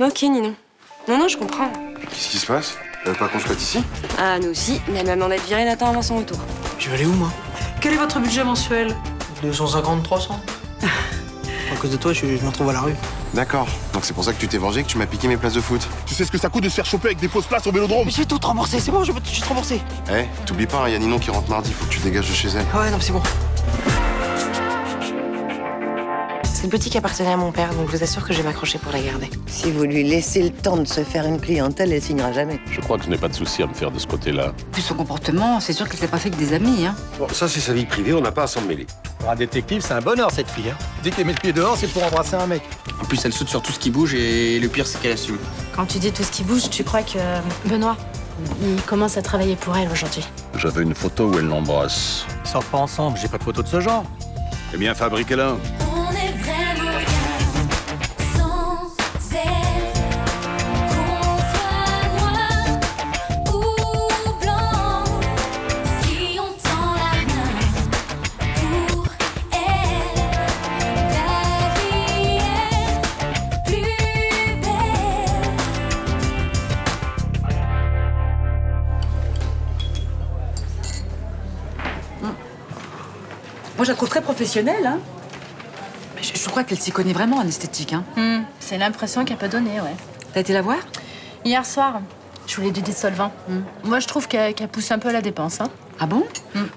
Ok, Ninon. Non, je comprends. Qu'est-ce qui se passe? Elle veut pas qu'on soit ici? Ah, nous aussi, mais elle m'a demandé de virer Nathan avant son retour. Je vais aller où, moi? Quel est votre budget mensuel? 250, 300. À cause de toi, je me retrouve à la rue. D'accord. Donc c'est pour ça que tu t'es vengé, que tu m'as piqué mes places de foot. Tu sais ce que ça coûte de se faire choper avec des fausses places au vélodrome? Mais je vais tout te rembourser, c'est bon, je vais tout de suite rembourser. Eh, t'oublies pas, il y a Ninon qui rentre mardi, faut que tu dégages de chez elle. Ouais, non, mais c'est bon. Cette boutique appartenait à mon père, donc je vous assure que je vais m'accrocher pour la garder. Si vous lui laissez le temps de se faire une clientèle, elle signera jamais. Je crois que je n'ai pas de souci à me faire de ce côté-là. Vu son comportement, c'est sûr qu'elle s'est pas fait que des amis, hein. Bon, ça, c'est sa vie privée, on n'a pas à s'en mêler. Pour un détective, c'est un bonheur, cette fille. Hein. Dès qu'elle met le pied dehors, c'est pour embrasser un mec. En plus, elle saute sur tout ce qui bouge et le pire, c'est qu'elle assume. Quand tu dis tout ce qui bouge, tu crois que Benoît, il commence à travailler pour elle aujourd'hui. J'avais une photo où elle l'embrasse. Ils sortent pas ensemble, j'ai pas de photo de ce genre. Eh bien, fabriquez-la. On est vraiment bien sans elle. Qu'on soit noir ou blanc, si on tend la main pour elle, la vie est plus belle. Moi, je la trouve très professionnelle, hein. Mais je crois qu'elle s'y connaît vraiment en esthétique, hein. C'est l'impression qu'elle peut donner, ouais. T'as été la voir? Hier soir, je voulais du dissolvant. Moi, je trouve qu'elle pousse un peu la dépense, hein. Ah bon?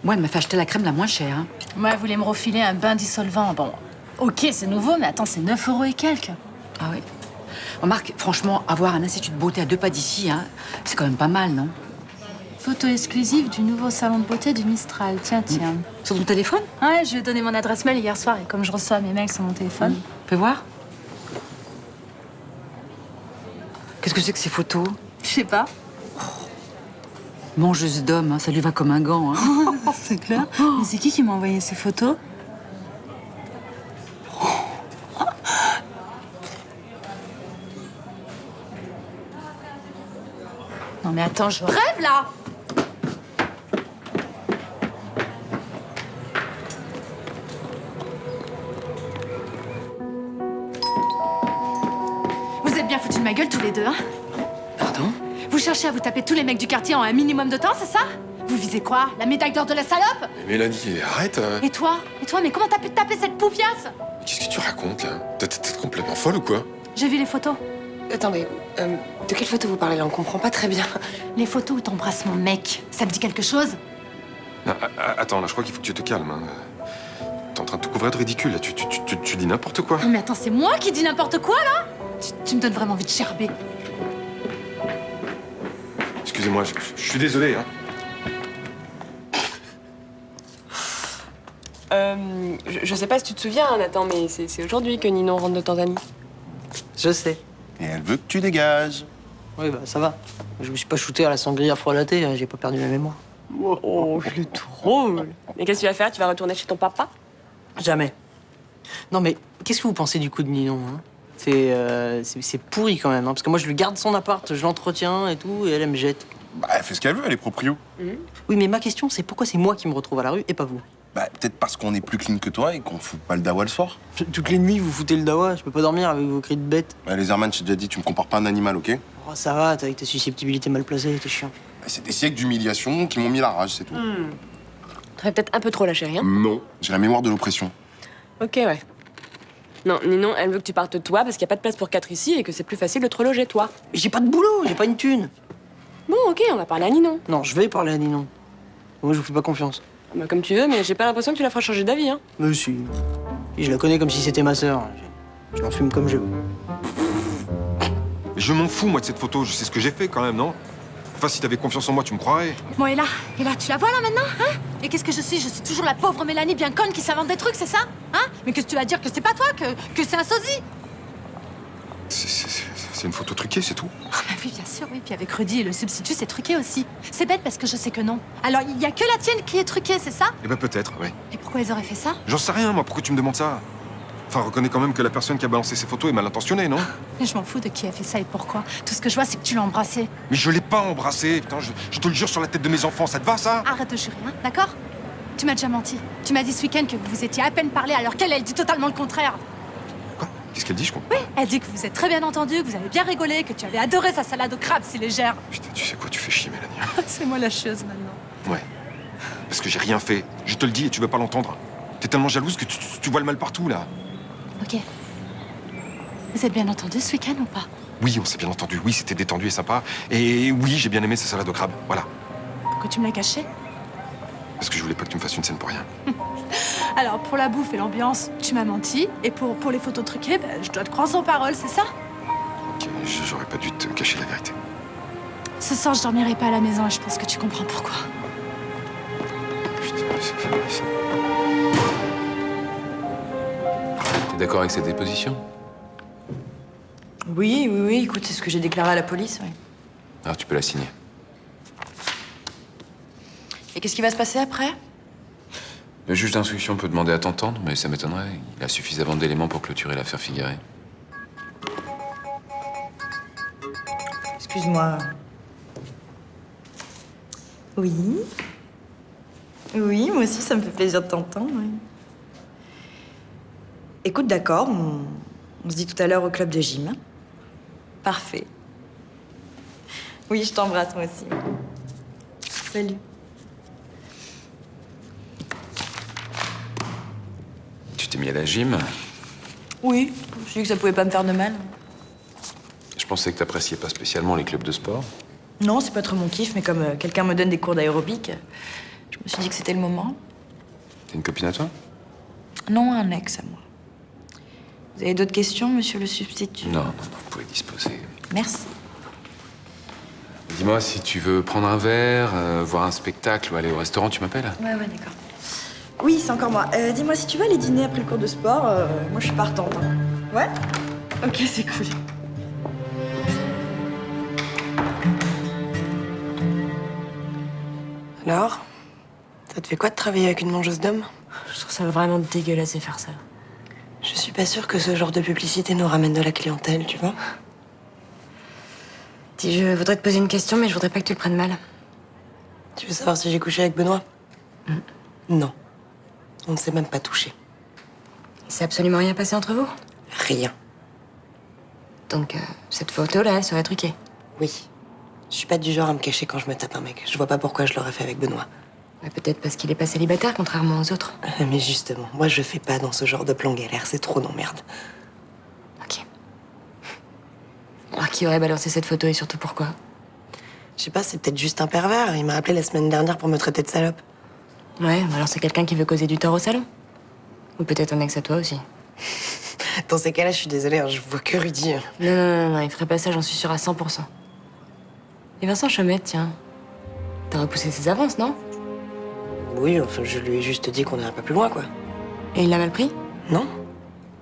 Moi, elle m'a fait acheter la crème la moins chère, hein. Moi, elle voulait me refiler un bain dissolvant. Bon, ok, c'est nouveau, mais attends, c'est 9 € et quelques. Ah oui. Remarque, franchement, avoir un institut de beauté à 2 pas d'ici, hein, c'est quand même pas mal, non? Photo exclusive du nouveau salon de beauté du Mistral. Tiens. Sur ton téléphone? Ouais, je lui ai donné mon adresse mail hier soir et comme je reçois mes mails sur mon téléphone. Fais voir. Qu'est-ce que c'est que ces photos? Je sais pas. Mangeuse d'hommes, hein, ça lui va comme un gant, hein. C'est clair. Mais c'est qui m'a envoyé ces photos? Non mais attends, je rêve là! Vous êtes bien foutus de ma gueule tous les deux, hein? Pardon? Vous cherchez à vous taper tous les mecs du quartier en un minimum de temps, c'est ça? Vous visez quoi? La médaille d'or de la salope? Mélanie, arrête. Et toi? Mais comment t'as pu te taper cette poufiasse? Qu'est-ce que tu racontes là? T'es complètement folle ou quoi? J'ai vu les photos. Attendez, de quelle photo vous parlez là? On comprend pas très bien. Les photos où t'embrasses mon mec. Ça me dit quelque chose? Attends, là, je crois qu'il faut que tu te calmes. Hein. T'es en train de te couvrir de ridicule, là. Tu dis n'importe quoi. Non mais attends, c'est moi qui dis n'importe quoi là? Tu me donnes vraiment envie de gerber. Excusez-moi, je suis désolé, hein. Je sais pas si tu te souviens, hein, Nathan, mais c'est aujourd'hui que Ninon rentre de Tanzanie. Je sais. Et elle veut que tu dégages. Oui, bah ça va. Je me suis pas shooté à la sangria froilatée, j'ai pas perdu la mémoire. Oh, je le drôle. Mais qu'est-ce que tu vas faire? Tu vas retourner chez ton papa? Jamais. Non, mais qu'est-ce que vous pensez du coup de Ninon, hein? C'est pourri quand même, hein, parce que moi je lui garde son appart, je l'entretiens et tout, et elle me jette. Bah, elle fait ce qu'elle veut, elle est proprio. Oui, mais ma question, c'est pourquoi c'est moi qui me retrouve à la rue et pas vous? Bah, peut-être parce qu'on est plus clean que toi et qu'on fout pas le dawa le soir. Toutes les nuits, vous foutez le dawa, je peux pas dormir avec vos cris de bête. Bah, les Herman, j'ai déjà dit, tu me compares pas à un animal, ok? Oh, ça va, t'as avec tes susceptibilités mal placées, t'es chiant. Bah, c'est des siècles d'humiliation qui m'ont mis la rage, c'est tout. T'aurais peut-être un peu trop lâché rien. Non, j'ai la mémoire de l'oppression. Ok, ouais. Non, Ninon, elle veut que tu partes toi parce qu'il n'y a pas de place pour 4 ici et que c'est plus facile de te reloger, toi. Mais j'ai pas de boulot, j'ai pas une thune. Bon, ok, on va parler à Ninon. Non, je vais parler à Ninon. Moi, je vous fais pas confiance. Bah, comme tu veux, mais j'ai pas l'impression que tu la feras changer d'avis, hein. Mais si. Et je la connais comme si c'était ma sœur. Je l'en fume comme je veux. Je m'en fous, moi, de cette photo. Je sais ce que j'ai fait, quand même, non? Enfin, si t'avais confiance en moi, tu me croirais. Bon, et là, tu la vois là maintenant, hein? Et qu'est-ce que je suis? Je suis toujours la pauvre Mélanie bien conne qui s'invente des trucs, c'est ça? Hein? Mais qu'est-ce que tu vas dire que c'est pas toi, que c'est un sosie? C'est une photo truquée, c'est tout. Ah bah oui, bien sûr, oui. Puis avec Rudy, le substitut, c'est truqué aussi. C'est bête parce que je sais que non. Alors, il y a que la tienne qui est truquée, c'est ça? Eh ben, peut-être, ouais. Et pourquoi ils auraient fait ça? J'en sais rien, moi. Pourquoi tu me demandes ça? Enfin, reconnais quand même que la personne qui a balancé ces photos est mal intentionnée, non? Mais je m'en fous de qui a fait ça et pourquoi. Tout ce que je vois, c'est que tu l'as embrassé. Mais je l'ai pas embrassé. Putain, je te le jure sur la tête de mes enfants. Ça te va, ça? Arrête de jurer, hein, d'accord? Tu m'as déjà menti. Tu m'as dit ce week-end que vous vous étiez à peine parlé alors qu'elle dit totalement le contraire. Quoi? Qu'est-ce qu'elle dit, je comprends? Oui, elle dit que vous êtes très bien entendus, que vous avez bien rigolé, que tu avais adoré sa salade au crabe si légère. Putain, tu sais quoi, tu fais chier, Mélanie. C'est moi la chieuse maintenant. Ouais. Parce que j'ai rien fait. Je te le dis et tu veux pas l'entendre. T'es tellement jalouse que tu vois le mal partout, là. Ok. Vous êtes bien entendus ce week-end ou pas? Oui, on s'est bien entendu. Oui, c'était détendu et sympa. Et oui, j'ai bien aimé sa salade au crabe. Voilà. Pourquoi tu me l'as caché? Parce que je voulais pas que tu me fasses une scène pour rien. Alors, pour la bouffe et l'ambiance, tu m'as menti. Et pour les photos truquées, je dois te croire sans parole, c'est ça? Ok, j'aurais pas dû te cacher la vérité. Ce soir, je dormirai pas à la maison et je pense que tu comprends pourquoi. Putain, c'est pas vrai, ça. T'es d'accord avec cette déposition? Oui, écoute, c'est ce que j'ai déclaré à la police, oui. Alors tu peux la signer. Et qu'est-ce qui va se passer après? Le juge d'instruction peut demander à t'entendre, mais ça m'étonnerait. Il a suffisamment d'éléments pour clôturer l'affaire Figueret. Excuse-moi. Oui. Oui, moi aussi, ça me fait plaisir de t'entendre. Oui. Écoute, d'accord, on se dit tout à l'heure au club de gym. Parfait. Oui, je t'embrasse, moi aussi. Salut. Tu t'es mis à la gym? Oui, je me suis dit que ça pouvait pas me faire de mal. Je pensais que t'appréciais pas spécialement les clubs de sport. Non, c'est pas trop mon kiff, mais comme quelqu'un me donne des cours d'aérobic, je me suis dit que c'était le moment. T'es une copine à toi? Non, un ex à moi. Vous avez d'autres questions, monsieur le substitut? Non, vous pouvez disposer. Merci. Dis-moi, si tu veux prendre un verre, voir un spectacle ou aller au restaurant, tu m'appelles? Ouais, d'accord. Oui, c'est encore moi. Dis-moi, si tu veux aller dîner après le cours de sport, moi je suis partante. Hein. Ouais? Ok, c'est cool. Alors, ça te fait quoi de travailler avec une mangeuse d'hommes? Je trouve ça vraiment dégueulasse de faire ça. Je suis pas sûre que ce genre de publicité nous ramène de la clientèle, tu vois. Dis, je voudrais te poser une question, mais je voudrais pas que tu le prennes mal. Tu veux savoir si j'ai couché avec Benoît? Non. On ne s'est même pas touché. Il s'est absolument rien passé entre vous? Rien. Donc, cette photo-là, elle serait truquée? Oui. Je suis pas du genre à me cacher quand je me tape un mec. Je vois pas pourquoi je l'aurais fait avec Benoît. Ouais, peut-être parce qu'il est pas célibataire, contrairement aux autres. Mais justement, moi je fais pas dans ce genre de plan galère, c'est trop d'emmerde. Ok. Alors, qui aurait balancé cette photo et surtout pourquoi? Je sais pas, c'est peut-être juste un pervers. Il m'a appelé la semaine dernière pour me traiter de salope. Ouais, alors c'est quelqu'un qui veut causer du tort au salon. Ou peut-être un ex à toi aussi. Dans ces cas-là, je suis désolée, hein, je vois que Rudy. Non, il ferait pas ça, j'en suis sûre à 100%. Et Vincent Chomette, tiens. T'as repoussé ses avances, non? Oui, enfin, je lui ai juste dit qu'on est un peu plus loin, quoi. Et il l'a mal pris? Non.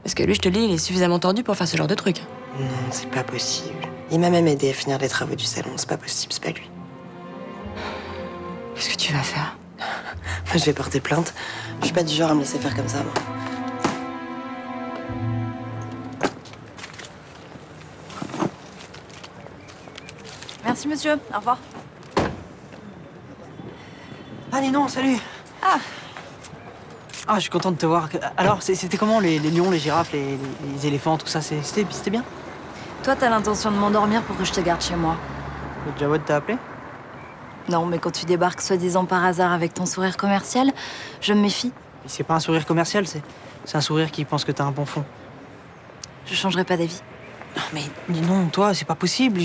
Parce que lui, je te le dis, il est suffisamment tordu pour faire ce genre de truc. Non, c'est pas possible. Il m'a même aidé à finir les travaux du salon, c'est pas possible, c'est pas lui. Qu'est-ce que tu vas faire? Enfin, je vais porter plainte. Je suis pas du genre à me laisser faire comme ça, moi. Merci, monsieur. Au revoir. Allez, non, salut. Ah, je suis content de te voir. Alors, c'était comment les lions, les girafes, les éléphants, tout ça? C'était bien? Toi, t'as l'intention de m'endormir pour que je te garde chez moi. Le Jawad t'a appelé? Non, mais quand tu débarques soi-disant par hasard avec ton sourire commercial, je me méfie. Mais c'est pas un sourire commercial, c'est un sourire qui pense que t'as un bon fond. Je changerai pas d'avis. Non, mais non, toi, c'est pas possible.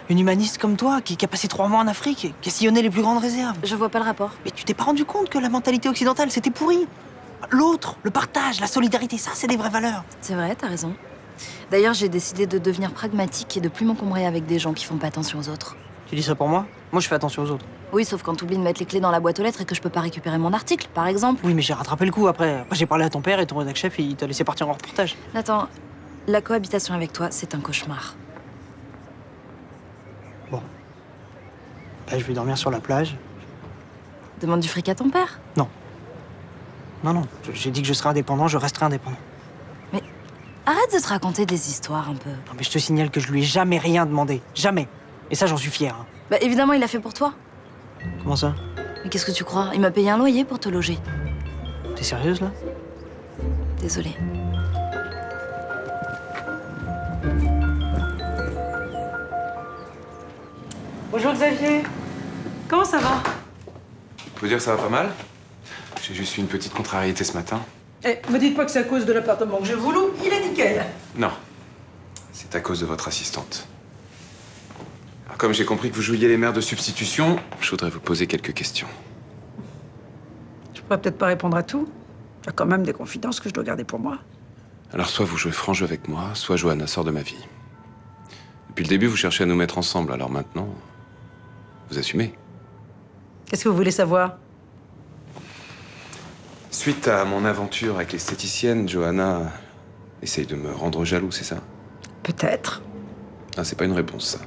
Une humaniste comme toi, qui a passé 3 mois en Afrique, qui a sillonné les plus grandes réserves. Je vois pas le rapport. Mais tu t'es pas rendu compte que la mentalité occidentale, c'était pourri? L'autre, le partage, la solidarité, ça, c'est des vraies valeurs. C'est vrai, t'as raison. D'ailleurs, j'ai décidé de devenir pragmatique et de plus m'encombrer avec des gens qui font pas attention aux autres. Tu dis ça pour moi? Moi, je fais attention aux autres. Oui, sauf quand t'oublies de mettre les clés dans la boîte aux lettres et que je peux pas récupérer mon article, par exemple. Oui, mais j'ai rattrapé le coup après. J'ai parlé à ton père et ton rédac chef, il t'a laissé partir en reportage. Nathan, la cohabitation avec toi, c'est un cauchemar. Bon. Là, je vais dormir sur la plage. Demande du fric à ton père. Non. Non. J'ai dit que je serais indépendant, je resterai indépendant. Mais arrête de te raconter des histoires un peu. Non, mais je te signale que je lui ai jamais rien demandé. Jamais. Et ça, j'en suis fier. Hein. Bah évidemment, il l'a fait pour toi. Comment ça? Mais qu'est-ce que tu crois? Il m'a payé un loyer pour te loger. T'es sérieuse, là? Désolée. Bonjour Xavier. Comment ça va? Faut dire que ça va pas mal. J'ai juste eu une petite contrariété ce matin. Eh, me dites pas que c'est à cause de l'appartement que je vous loue, il est nickel. Non. C'est à cause de votre assistante. Alors, comme j'ai compris que vous jouiez les mères de substitution, je voudrais vous poser quelques questions. Je pourrais peut-être pas répondre à tout. Il y a quand même des confidences que je dois garder pour moi. Alors, soit vous jouez franc jeu avec moi, soit Johanna sort de ma vie. Depuis le début, vous cherchez à nous mettre ensemble, alors maintenant, vous assumez. Qu'est-ce que vous voulez savoir? Suite à mon aventure avec l'esthéticienne, Johanna essaye de me rendre jaloux, c'est ça? Peut-être. Ah, c'est pas une réponse, ça.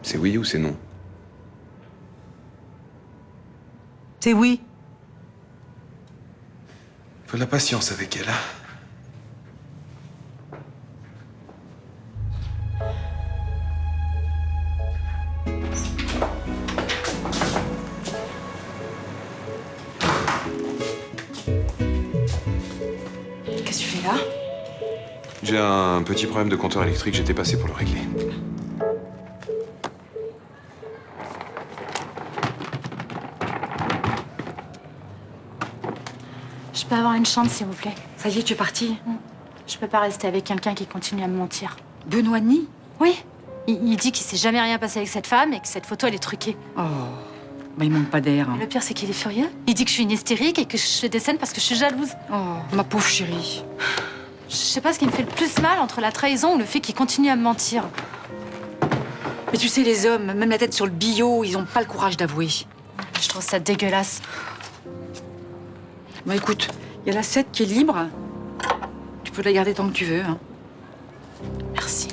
C'est oui ou c'est non? C'est oui. Faut de la patience avec elle. Qu'est-ce que tu fais là? J'ai un petit problème de compteur électrique, j'étais passé pour le régler. Je peux avoir une chambre, s'il vous plaît? Ça y est, tu es parti? Je peux pas rester avec quelqu'un qui continue à me mentir. Benoît Denis? Oui. Il dit qu'il s'est jamais rien passé avec cette femme et que cette photo, elle est truquée. Oh, bah il manque pas d'air. Et le pire, c'est qu'il est furieux. Il dit que je suis une hystérique et que je fais des scènes parce que je suis jalouse. Oh, ma pauvre chérie. Je sais pas ce qui me fait le plus mal entre la trahison ou le fait qu'il continue à me mentir. Mais tu sais, les hommes, même la tête sur le billot, ils ont pas le courage d'avouer. Je trouve ça dégueulasse. Bah écoute, il y a la 7 qui est libre. Tu peux la garder tant que tu veux. Hein. Merci.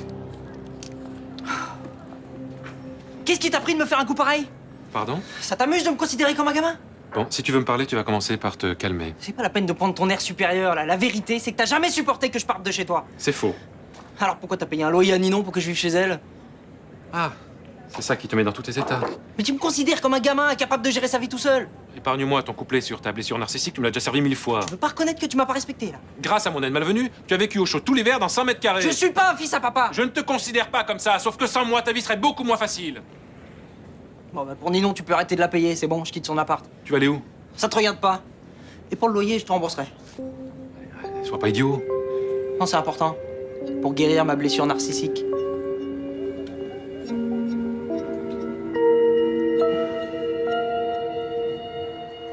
Qu'est-ce qui t'a pris de me faire un coup pareil? Pardon? Ça t'amuse de me considérer comme un gamin? Bon, si tu veux me parler, tu vas commencer par te calmer. C'est pas la peine de prendre ton air supérieur, là. La vérité, c'est que t'as jamais supporté que je parte de chez toi. C'est faux. Alors pourquoi t'as payé un loyer à Ninon pour que je vive chez elle? Ah, c'est ça qui te met dans tous tes états. Mais tu me considères comme un gamin incapable de gérer sa vie tout seul. Épargne-moi ton couplet sur ta blessure narcissique, tu me l'as déjà servi 1000 fois. Je veux pas reconnaître que tu m'as pas respecté, là. Grâce à mon aide malvenue, tu as vécu au chaud tous les verres dans 100 mètres carrés. Je suis pas un fils à papa. Je ne te considère pas comme ça, sauf que sans moi, ta vie serait beaucoup moins facile. Bon, bah pour Ninon, tu peux arrêter de la payer, c'est bon, je quitte son appart. Tu vas aller où? Ça te regarde pas. Et pour le loyer, je te rembourserai. Sois pas idiot. Non, c'est important. Pour guérir ma blessure narcissique.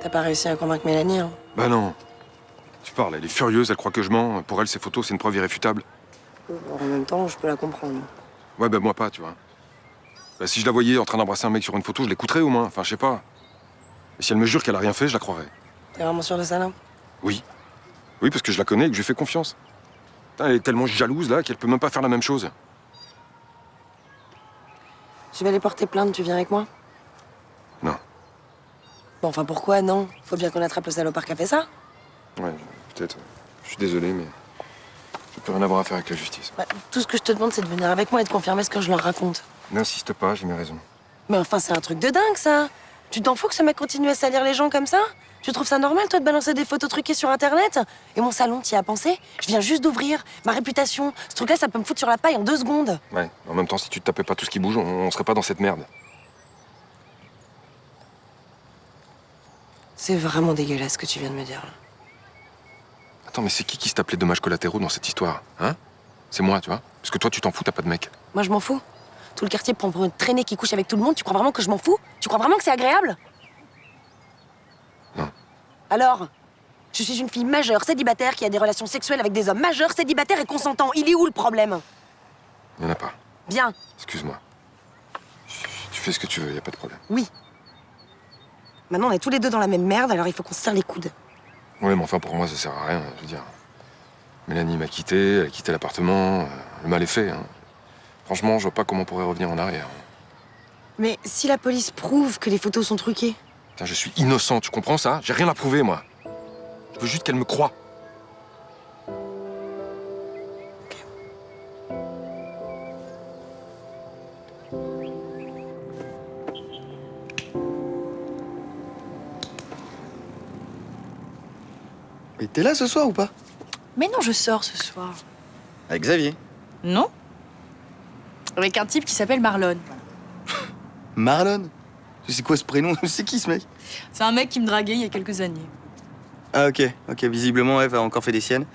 T'as pas réussi à convaincre Mélanie, hein? Bah non. Tu parles, elle est furieuse, elle croit que je mens. Pour elle, ces photos, c'est une preuve irréfutable. En même temps, je peux la comprendre. Ouais, bah moi pas, tu vois. Bah, si je la voyais en train d'embrasser un mec sur une photo, je l'écouterais au moins. Enfin, je sais pas. Et si elle me jure qu'elle a rien fait, je la croirais. T'es vraiment sûr de ça, là? Oui. Oui, parce que je la connais et que je lui fais confiance. Putain, elle est tellement jalouse, là, qu'elle peut même pas faire la même chose. Je vais aller porter plainte, tu viens avec moi? Non. Bon, enfin, pourquoi non? Faut bien qu'on attrape le salopard qui a fait ça. Ouais, peut-être. Je suis désolé, mais j'ai plus rien à voir à faire avec la justice. Bah, tout ce que je te demande, c'est de venir avec moi et de confirmer ce que je leur raconte. N'insiste pas, j'ai mes raisons. Mais enfin, c'est un truc de dingue, ça. Tu t'en fous que ce mec continue à salir les gens comme ça? Tu trouves ça normal, toi, de balancer des photos truquées sur Internet? Et mon salon, t'y as pensé? Je viens juste d'ouvrir. Ma réputation, ce truc-là, ça peut me foutre sur la paille en 2 secondes. Ouais, en même temps, si tu te tapais pas tout ce qui bouge, on serait pas dans cette merde. C'est vraiment dégueulasse ce que tu viens de me dire, là. Attends, mais c'est qui se t'appelait dommages collatéraux dans cette histoire? Hein? C'est moi, tu vois? Parce que toi, tu t'en fous, t'as pas de mec. Moi, je m'en fous. Tout le quartier prend pour une traînée qui couche avec tout le monde. Tu crois vraiment que je m'en fous? Tu crois vraiment que c'est agréable? Non. Alors? Je suis une fille majeure, célibataire, qui a des relations sexuelles avec des hommes majeurs, célibataires et consentants. Il est où le problème? Il y en a pas. Bien. Excuse-moi. Tu fais ce que tu veux, y a pas de problème. Oui. Maintenant, on est tous les deux dans la même merde, alors il faut qu'on se serre les coudes. Ouais, mais enfin, pour moi, ça sert à rien, je veux dire. Mélanie m'a quitté, elle a quitté l'appartement. Le mal est fait, hein. Franchement, je vois pas comment on pourrait revenir en arrière. Mais si la police prouve que les photos sont truquées? Putain, je suis innocent, tu comprends ça? J'ai rien à prouver, moi. Je veux juste qu'elle me croie. Et t'es là ce soir ou pas? Mais non, je sors ce soir. Avec Xavier. Non? Avec un type qui s'appelle Marlon. Marlon? C'est quoi ce prénom? C'est qui ce mec? C'est un mec qui me draguait il y a quelques années. Ah ok, visiblement Eve a encore fait des siennes.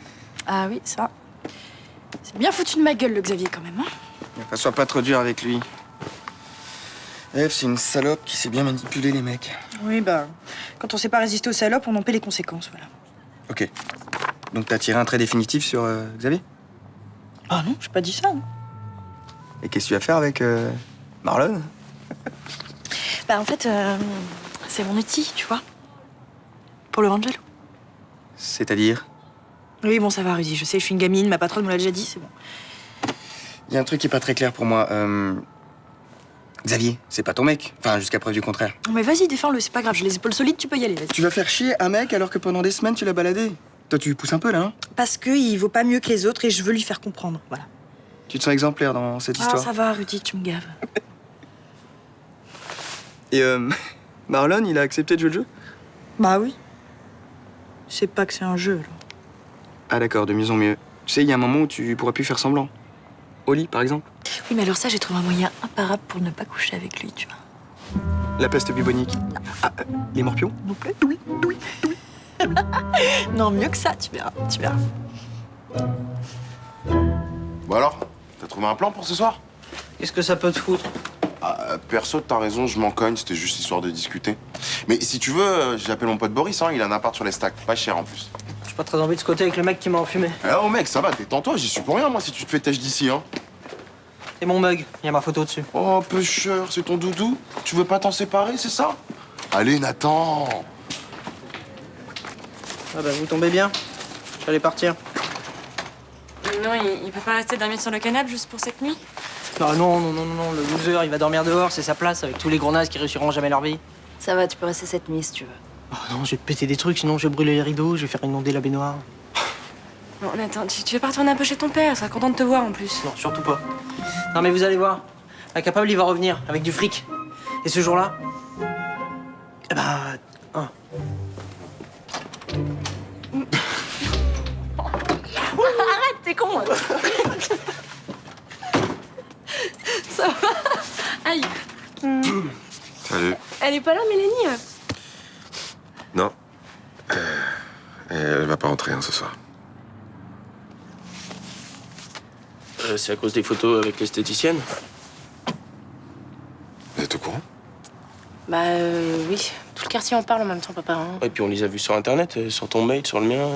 Ah oui, ça. C'est bien foutu de ma gueule, le Xavier, quand même. Hein. Enfin, sois pas trop dur avec lui. Eve, c'est une salope qui sait bien manipuler les mecs. Oui, bah, quand on sait pas résister aux salopes, on en paie les conséquences, voilà. Ok. Donc t'as tiré un trait définitif sur Xavier? Ah non, j'ai pas dit ça. Non. Et qu'est-ce que tu vas faire avec Marlon? Bah, en fait, c'est mon outil, tu vois. Pour le rendre jaloux. C'est-à-dire? Oui, bon, ça va, Rudy. Je sais, je suis une gamine, ma patronne me l'a déjà dit, c'est bon. Il y a un truc qui est pas très clair pour moi. Xavier, c'est pas ton mec. Enfin, jusqu'à preuve du contraire. Non, mais vas-y, défends-le, c'est pas grave. J'ai les épaules solides, tu peux y aller, vas-y. Tu vas faire chier un mec alors que pendant des semaines, tu l'as baladé. Toi, tu lui pousses un peu, là, hein? Parce qu'il vaut pas mieux que les autres et je veux lui faire comprendre, voilà. Tu te sens exemplaire dans cette histoire. Ah, ça va, Rudy, tu me gaves. Et Marlon, il a accepté de jouer le jeu? Bah oui. C'est pas que c'est un jeu, là. Ah d'accord, de mieux en mieux. Tu sais, il y a un moment où tu pourras plus faire semblant. Au lit, par exemple. Oui, mais alors ça, j'ai trouvé un moyen imparable pour ne pas coucher avec lui, tu vois. La peste bubonique. Ah, les morpions? Non plus. Oui. Non, mieux que ça, tu verras, tu verras. Bon alors, t'as trouvé un plan pour ce soir? Qu'est-ce que ça peut te foutre? Perso, t'as raison, je m'en cogne, c'était juste histoire de discuter. Mais si tu veux, j'appelle mon pote Boris, hein, il a un appart sur les stacks, pas cher en plus. J'ai pas très envie de squatter avec le mec qui m'a enfumé. Oh mec, ça va, détends-toi, j'y suis pour rien moi si tu te fais têche d'ici, hein. C'est mon mug, il y a ma photo dessus. Oh, pêcheur, c'est ton doudou? Tu veux pas t'en séparer, c'est ça? Allez, Nathan! Ah bah vous tombez bien. J'allais partir. Non, il peut pas rester dormir sur le canapé juste pour cette nuit? Non, le loser, il va dormir dehors, c'est sa place avec tous les gros nazes qui réussiront jamais leur vie. Ça va, tu peux rester cette nuit si tu veux. Oh non, je vais te péter des trucs, sinon je vais brûler les rideaux, je vais faire inonder la baignoire. Non, Nathan, tu veux pas retourner un peu chez ton père? Il sera content de te voir en plus. Non, surtout pas. Non mais vous allez voir, Incapable, il va revenir avec du fric. Et ce jour-là, eh ben, Arrête, t'es con. Ça va? Aïe. Salut. Elle est pas là, Mélanie? Non. Elle va pas rentrer ce soir. C'est à cause des photos avec l'esthéticienne? Vous êtes au courant? Bah oui, tout le quartier en parle en même temps, papa. Hein. Et puis on les a vus sur Internet, sur ton mail, sur le mien.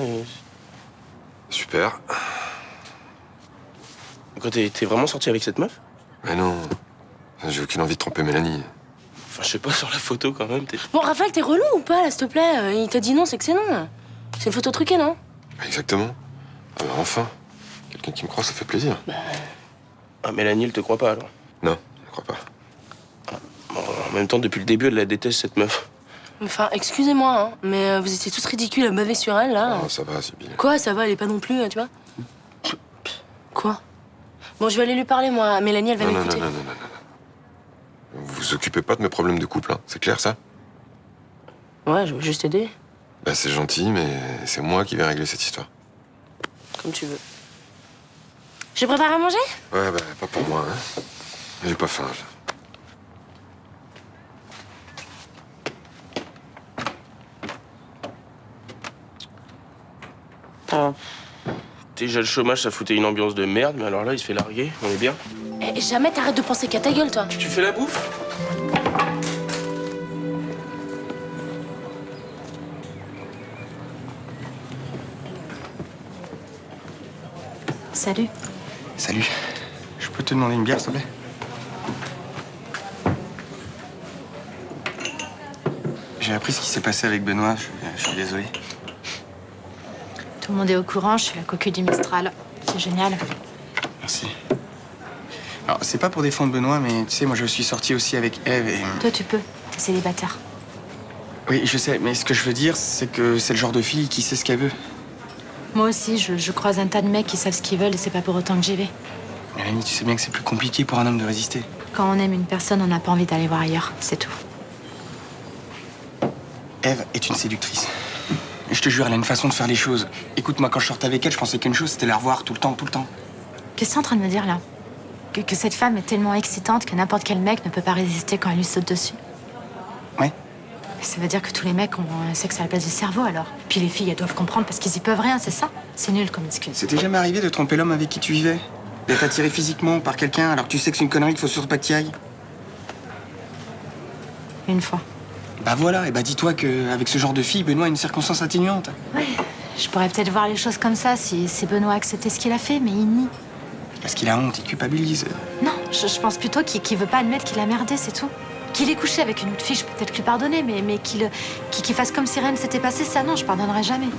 Super. Quoi, t'es vraiment sorti avec cette meuf? Mais non. J'ai aucune envie de tromper Mélanie. Enfin, je sais pas, sur la photo quand même. Bon, Raphaël, t'es relou ou pas, là, s'il te plaît? Il t'a dit non, c'est que c'est non. C'est une photo truquée, non? Exactement. Ah bah enfin. Quelqu'un qui me croit, ça fait plaisir. Ah, Mélanie, elle te croit pas alors? Non, je crois pas. Bon, en même temps, depuis le début, elle la déteste, cette meuf. Enfin, excusez-moi, hein, mais vous étiez tous ridicules à baver sur elle, là. Oh, ça va, Sibylle. Quoi, ça va, elle est pas non plus, tu vois? Quoi? Bon, je vais aller lui parler, moi. Mélanie, elle va m'écouter. Non. Vous vous occupez pas de mes problèmes de couple, hein. C'est clair, ça? Ouais, je veux juste t'aider. Bah, c'est gentil, mais c'est moi qui vais régler cette histoire. Comme tu veux. Je prépare à manger? Ouais, bah, pas pour moi, hein. J'ai pas faim, là. Déjà, le chômage, ça foutait une ambiance de merde, mais alors là, il se fait larguer. On est bien? Eh, jamais t'arrêtes de penser qu'à ta gueule, toi. Tu fais la bouffe? Salut. Salut. Je peux te demander une bière, s'il te plaît? J'ai appris ce qui s'est passé avec Benoît. Je suis désolé. Tout le monde est au courant, je suis la coquille du Mistral. C'est génial. Merci. Alors, c'est pas pour défendre Benoît, mais tu sais, moi, je suis sorti aussi avec Eve et... Toi, tu peux. T'es célibataire. Oui, je sais, mais ce que je veux dire, c'est que c'est le genre de fille qui sait ce qu'elle veut. Moi aussi, je croise un tas de mecs qui savent ce qu'ils veulent et c'est pas pour autant que j'y vais. Mélanie, tu sais bien que c'est plus compliqué pour un homme de résister. Quand on aime une personne, on n'a pas envie d'aller voir ailleurs. C'est tout. Eve est une séductrice. Et je te jure, elle a une façon de faire les choses. Écoute, moi, quand je sortais avec elle, je pensais qu'une chose, c'était la revoir tout le temps, tout le temps. Qu'est-ce que t'es en train de me dire, là? Que cette femme est tellement excitante que n'importe quel mec ne peut pas résister quand elle lui saute dessus. Ouais. Ça veut dire que tous les mecs ont un sexe à la place du cerveau, alors. Puis les filles, elles doivent comprendre parce qu'ils y peuvent rien, c'est ça? C'est nul comme excuse. C'était jamais arrivé de tromper l'homme avec qui tu vivais? D'être attiré physiquement par quelqu'un alors que tu sais que c'est une connerie, qu'il faut surtout pas que t'y ailles? Une fois. Bah voilà, et bah dis-toi qu'avec ce genre de fille, Benoît a une circonstance atténuante. Ouais. Je pourrais peut-être voir les choses comme ça si Benoît acceptait ce qu'il a fait, mais il nie. Parce qu'il a honte, il culpabilise. Non, je pense plutôt qu'il veut pas admettre qu'il a merdé, c'est tout. Qu'il ait couché avec une autre fille, je peux peut-être lui pardonner, mais qu'il fasse comme si rien ne s'était passé, ça non, je pardonnerai jamais.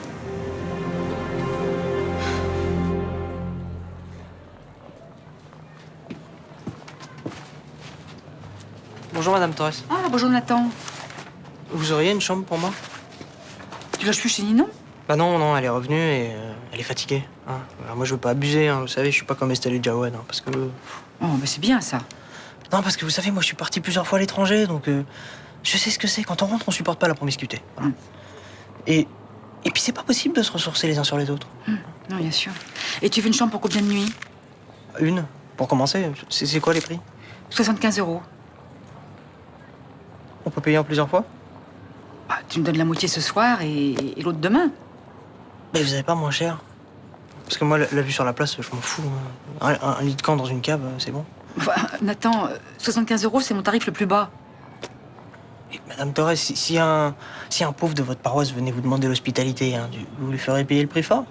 Bonjour Madame Torres. Ah, bonjour Nathan. Vous auriez une chambre pour moi? Tu loges plus chez Ninon? Bah non, elle est revenue et elle est fatiguée. Hein. Alors moi je veux pas abuser, hein. Vous savez, je suis pas comme Estelle et Jawad, hein, parce que... Oh, bah c'est bien ça. Non, parce que vous savez, moi je suis parti plusieurs fois à l'étranger, donc je sais ce que c'est. Quand on rentre, on supporte pas la promiscuité. Voilà. Et puis c'est pas possible de se ressourcer les uns sur les autres. Non, bien sûr. Et tu veux une chambre pour combien de nuits? Une, pour commencer. C'est quoi les prix? 75 €. On peut payer en plusieurs fois? Bah, tu me donnes la moitié ce soir et l'autre demain. Mais vous avez pas moins cher? Parce que moi, la vue sur la place, je m'en fous. Hein. Un lit de camp dans une cave, c'est bon. Enfin, Nathan, 75 €, c'est mon tarif le plus bas. Et Madame Torres, si un pauvre de votre paroisse venait vous demander l'hospitalité, hein, vous lui ferez payer le prix fort?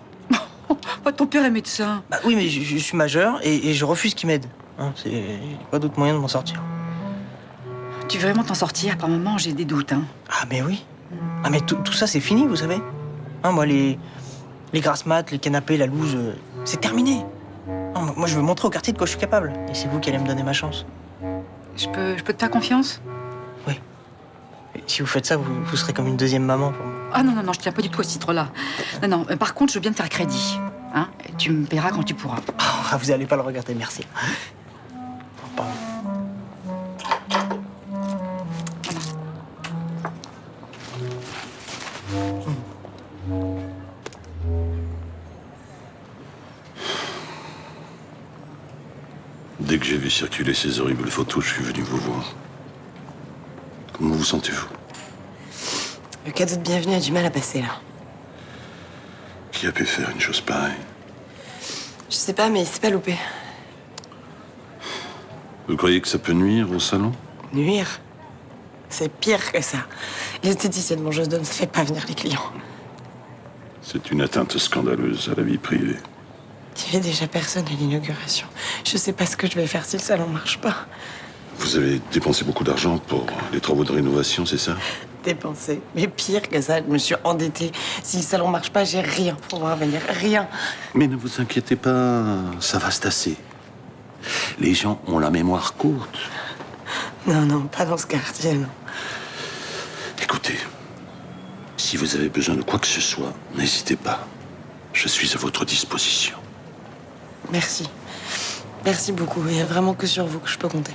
Bah, ton père est médecin. Bah oui, mais je suis majeur et je refuse qu'il m'aide. Hein, j'ai pas d'autre moyen de m'en sortir. Tu veux vraiment t'en sortir? Par moments, j'ai des doutes, hein. Ah, mais oui. Ah, mais tout ça, c'est fini, vous savez. Hein, moi, les grasses mat, les canapés, la loose, c'est terminé. Non, moi, je veux montrer au quartier de quoi je suis capable. Et c'est vous qui allez me donner ma chance. Je peux te faire confiance? Oui. Et si vous faites ça, vous serez comme une deuxième maman pour moi. Ah non, je tiens pas du tout à ce titre-là. Non, par contre, je veux bien te faire crédit. Hein? Tu me paieras quand tu pourras. Ah, vous allez pas le regarder, merci. Pardon. Dès que j'ai vu circuler ces horribles photos, je suis venu vous voir. Comment vous sentez-vous? Le cadeau de bienvenue a du mal à passer, là. Qui a pu faire une chose pareille? Je sais pas, mais c'est pas loupé. Vous croyez que ça peut nuire au salon? Nuire? C'est pire que ça. L'esthéticienne mangeuse d'hommes, ça fait pas venir les clients. C'est une atteinte scandaleuse à la vie privée. Il y avait déjà personne à l'inauguration. Je sais pas ce que je vais faire si le salon marche pas. Vous avez dépensé beaucoup d'argent pour les travaux de rénovation, c'est ça? Dépenser. Mais pire que ça, je me suis endettée. Si le salon marche pas, j'ai rien pour voir venir. Rien. Mais ne vous inquiétez pas, ça va se tasser. Les gens ont la mémoire courte. Non, pas dans ce quartier, non. Écoutez, si vous avez besoin de quoi que ce soit, n'hésitez pas. Je suis à votre disposition. Merci. Merci beaucoup. Il y a vraiment que sur vous que je peux compter.